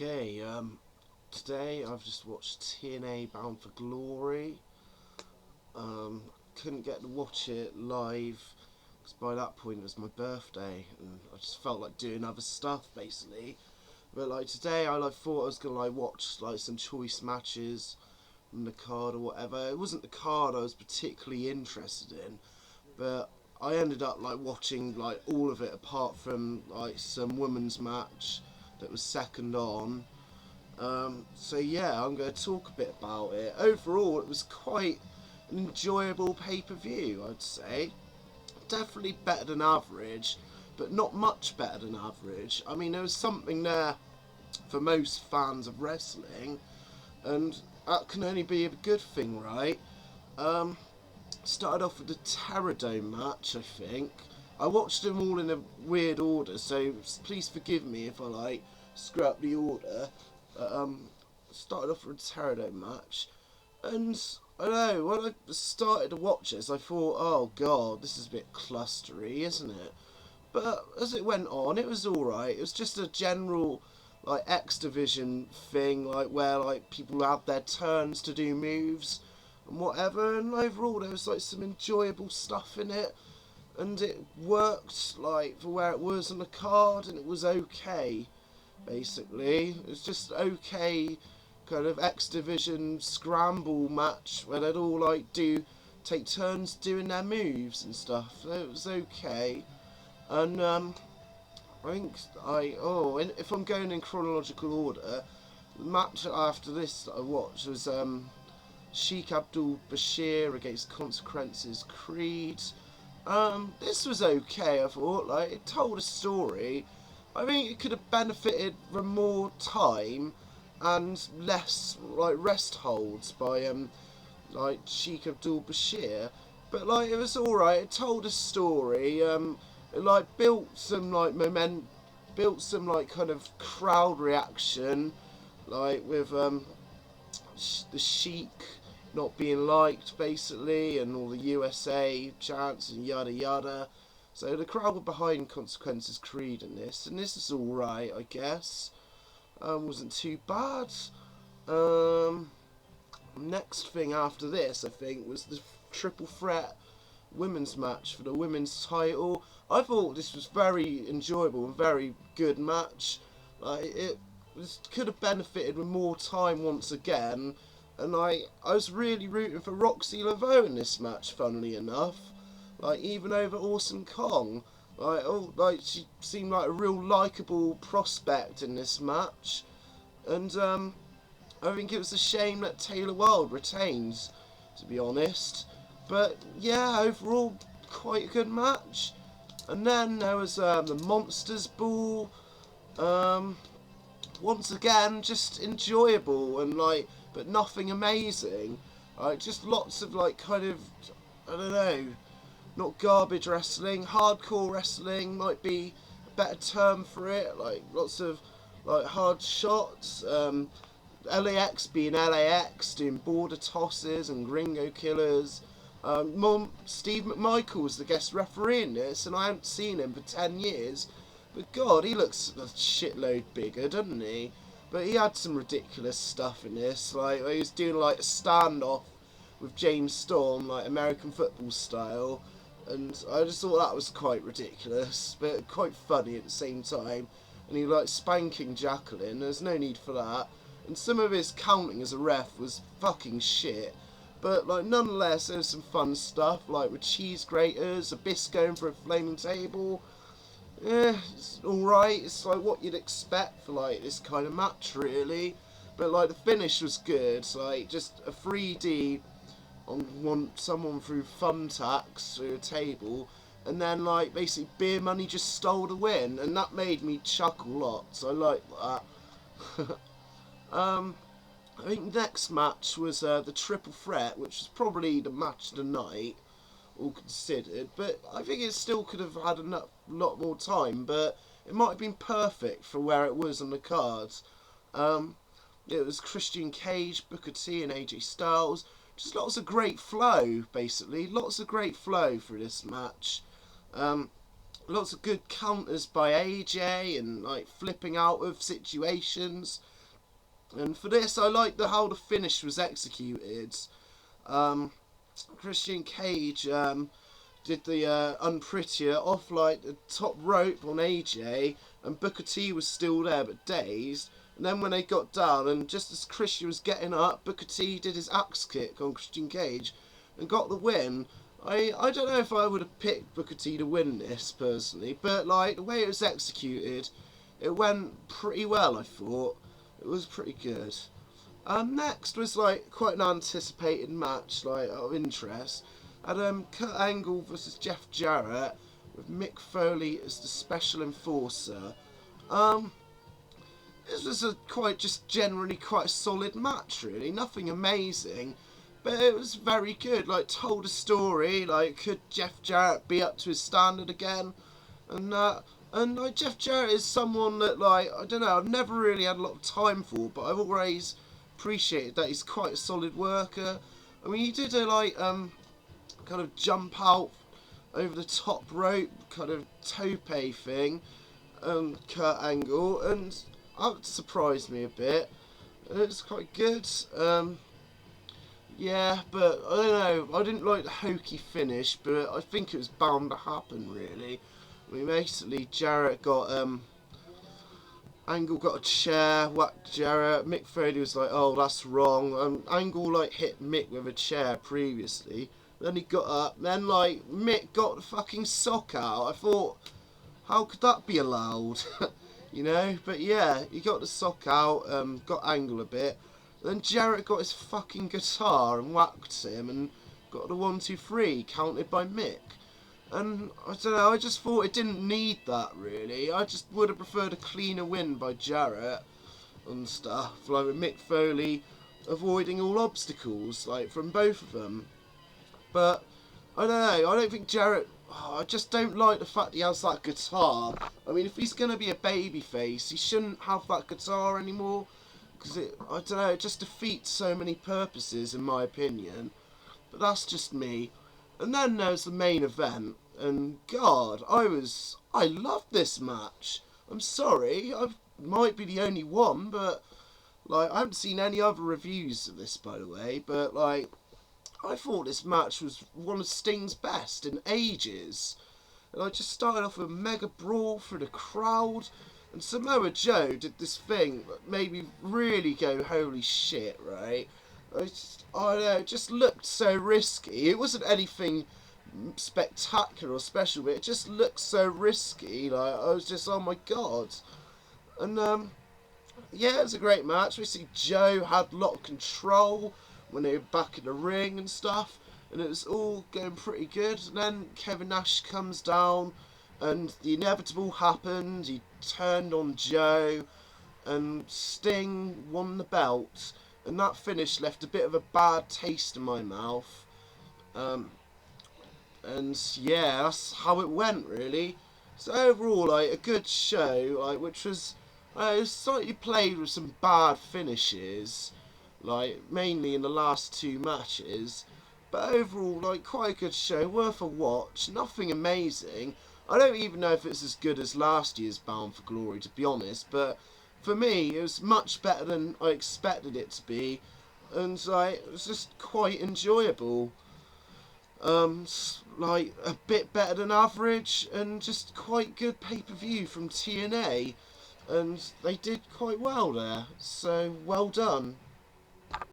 Okay, today I've just watched TNA Bound for Glory. Um, couldn't get to watch it live because by that point it was my birthday and I just felt like doing other stuff basically. But like today I thought I was gonna watch some choice matches from the card or whatever. It wasn't the card I was particularly interested in, but I ended up watching all of it apart from some women's match that was second on. So yeah, I'm going to talk a bit about it. Overall, it was quite an enjoyable pay-per-view, I'd say. Definitely better than average, but not much better than average. I mean, there was something there for most fans of wrestling, and that can only be a good thing, right? Started off with the Terradome match, I think. I watched them all in a weird order, so please forgive me if I screw up the order. Started off with a Terradome match, and I don't know, when I started to watch this, I thought, oh god, this is a bit clustery, isn't it? But as it went on, it was alright. It was just a general X Division thing, where people had their turns to do moves and whatever, and overall there was some enjoyable stuff in it, and it worked for where it was on the card, and it was okay. Basically, it was just okay, kind of X Division scramble match where they'd all take turns doing their moves and stuff. So it was okay, and I think if I'm going in chronological order, the match after this that I watched was Sheik Abdul Bashir against Consequences Creed. This was okay, I thought. It told a story. I think it could have benefited from more time and less rest holds by Sheik Abdul Bashir. But it was alright. It told a story. It built some built some kind of crowd reaction, with the Sheik not being liked basically, and all the USA chants and yada yada. So the crowd were behind Consequences Creed in this, and this is alright, I guess. Wasn't too bad. Next thing after this, I think, was the triple threat women's match for the women's title. I thought this was very enjoyable and very good match. Could have benefited with more time once again, and I was really rooting for Roxy Laveau in this match, funnily enough. Even over Awesome Kong. She seemed like a real likeable prospect in this match. And I think it was a shame that Taylor Wilde retains, to be honest. But yeah, overall, quite a good match. And then there was the Monsters Ball. Once again, just enjoyable and but nothing amazing. Just lots of kind of, I don't know, not garbage wrestling, hardcore wrestling might be a better term for it. Lots of hard shots. LAX being LAX, doing border tosses and gringo killers. Steve McMichael's the guest referee in this, and I haven't seen him for 10 years. But God, he looks a shitload bigger, doesn't he? But he had some ridiculous stuff in this. He was doing a standoff with James Storm, American football style. And I just thought that was quite ridiculous, but quite funny at the same time. And he spanking Jacqueline, there's no need for that. And some of his counting as a ref was fucking shit. But nonetheless, there was some fun stuff, with cheese graters, Abyss going for a flaming table. Yeah, it's alright. It's what you'd expect for this kind of match, really. But the finish was good. Just a 3D on someone through thumbtacks through a table, and then basically Beer Money just stole the win, and that made me chuckle lots. I like that. I think next match was the triple threat, which was probably the match of the night, all considered. But I think it still could have had a lot more time, but it might have been perfect for where it was on the cards. It was Christian Cage, Booker T, and AJ Styles. Just lots of great flow, basically. Lots of great flow for this match. lots of good counters by AJ and like flipping out of situations. And for this, I like how the finish was executed. Um, Christian Cage did the unprettier off like the top rope on AJ, and Booker T was still there but dazed. And then when they got down, and just as Christian was getting up, Booker T did his axe kick on Christian Cage and got the win. I don't know if I would have picked Booker T to win this personally, but like the way it was executed, it went pretty well. I thought it was pretty good. Next was like quite an anticipated match, like of interest. Had Kurt Angle versus Jeff Jarrett with Mick Foley as the special enforcer. This was a generally quite a solid match, really. Nothing amazing, but it was very good. Like, told a story. Like, could Jeff Jarrett be up to his standard again? And like Jeff Jarrett is someone that, like, I don't know, I've never really had a lot of time for, but I've always appreciated that he's quite a solid worker. I mean, he did a kind of jump out over the top rope, kind of tope thing, Kurt Angle, and that surprised me a bit. It's quite good. Yeah, but I don't know. I didn't like the hokey finish, but I think it was bound to happen, really. I mean, basically, Jarrett got Angle got a chair, whacked Jarrett. Mick Foley was like, "Oh, that's wrong." Angle like hit Mick with a chair previously. Then he got up. Then like Mick got the fucking sock out. I thought, how could that be allowed? You know, but yeah, he got the sock out, got Angle a bit. Then Jarrett got his fucking guitar and whacked him and got the 1, 2, 3 counted by Mick. And I don't know, I just thought it didn't need that really. I just would have preferred a cleaner win by Jarrett and stuff, like with Mick Foley avoiding all obstacles, like from both of them. But I don't know, I don't think Jarrett. I just don't like the fact he has that guitar. I mean, if he's going to be a babyface, he shouldn't have that guitar anymore. Because I don't know, it just defeats so many purposes, in my opinion. But that's just me. And then there's the main event. And God, I loved this match. I'm sorry, I might be the only one, but like, I haven't seen any other reviews of this, by the way. But like, I thought this match was one of Sting's best in ages. And I just started off with a mega brawl through the crowd. And Samoa Joe did this thing that made me really go, holy shit, right? I don't know, it just looked so risky. It wasn't anything spectacular or special, but it just looked so risky. Like, I was just, oh my god. And, yeah, it was a great match. We see Joe had a lot of control when they were back in the ring and stuff, and it was all going pretty good. And then Kevin Nash comes down, and the inevitable happened. He turned on Joe, and Sting won the belt, and that finish left a bit of a bad taste in my mouth. And yeah, that's how it went, really. So overall, like, a good show, like, which was slightly played with some bad finishes, like, mainly in the last 2 matches. But overall, like, quite a good show, worth a watch. Nothing amazing. I don't even know if it's as good as last year's Bound for Glory, to be honest. But for me, it was much better than I expected it to be. And, like, it was just quite enjoyable. Like, a bit better than average, and just quite good pay-per-view from TNA. And they did quite well there. So, well done.